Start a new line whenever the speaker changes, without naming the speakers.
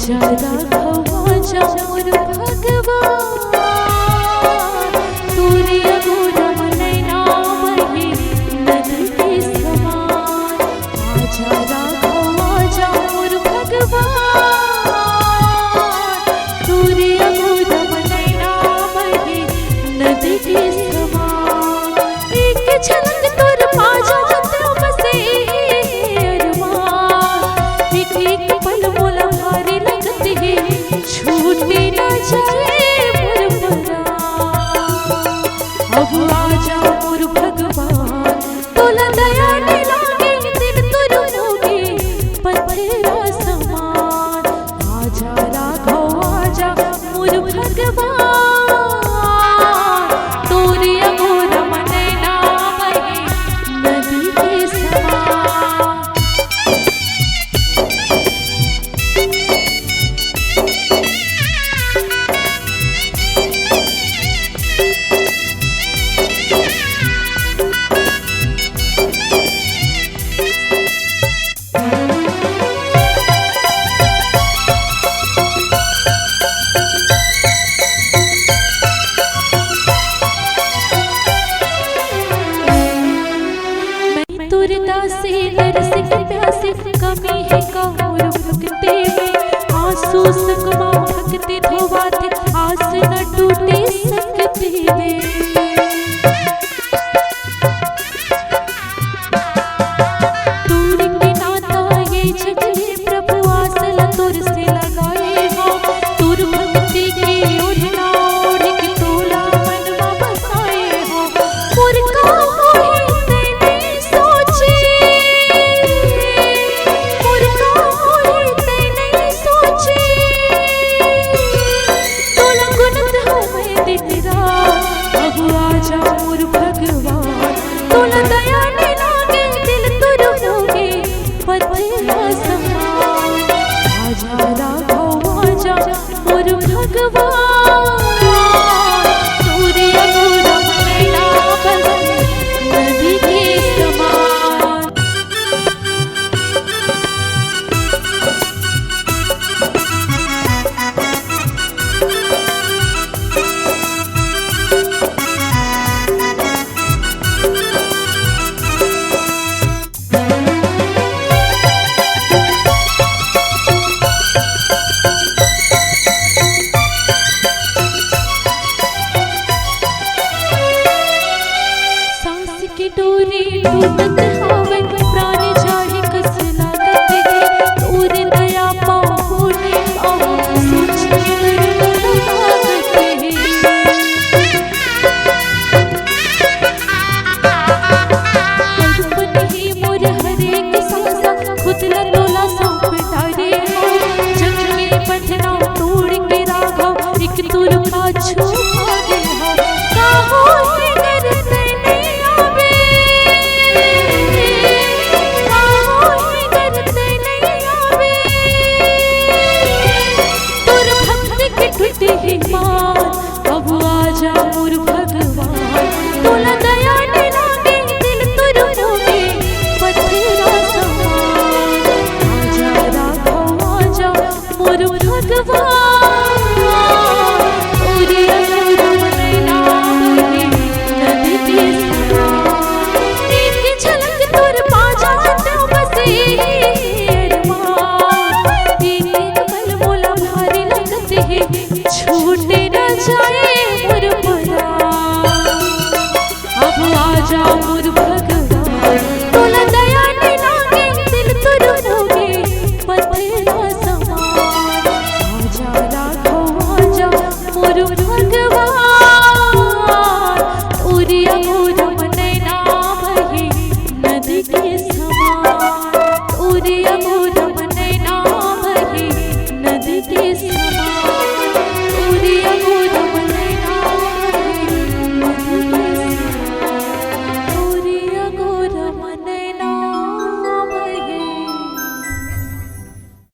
आजा राघव आजा मोर भगवान तोरे अगोरम नैना बहे नदी के समान। आजा राघव आजा मोर भगवान तोरे अगोरम नैना बहे नदी के समान। एक झलक तोर पाजा जतों बसे अरमान। एक एक पल मोला भारी लगते है छूटे न जाए मोर प्राण। अब आजा मोर भगवान तोला दया ने लागे दिन तोर होगे पत्थरा समान। आजा राघव आजा मोर भगवान तोरे अगोरम नैना बहे नदी के समान। तोरे दासे दरस के प्यासे कमी है कौर भक्ति में। आंसू सकमा भक्ति धोवाते आस न टूटे सकती में। दूर के नाता ये जगले प्रभु आसल तोर से लगाए हो। तोर भक्ति की ओढ़ना ओढ़ के तोला मनवा बसाए हो। मोर का आजा मोर भगवान तोला दया ने लागे दिल तोर होगे पत्थरा समान। आजा राघव आजा मोर भगवान तोरे अगोरम नैना बहे नदी के समान। की डोरी टूटत हावे प्राण जाहि कस लागत है। तोरे दया पाओ ने पाओ सोच के लागत है। कल्पन ही मोर हरेक सांसा खुद ला तोला सौंप डारे हो। जग में पठना तोड़ के राघव एक तुर का छू आगे हो। काहो ही करते अब आजा मोर भगवान तोला दया ने लागे दिल तोर होगे पत्थरा समान। आजा राघव आजा मोर भगवान तोरे अगोरम नैना बहे नदी के समान। एक झलक तोर पाजा जतों बसे अरमान। एक एक पल मोला भारी लगते है छूटे न जाए मोर प्राण। अब आजा मोर भगवान।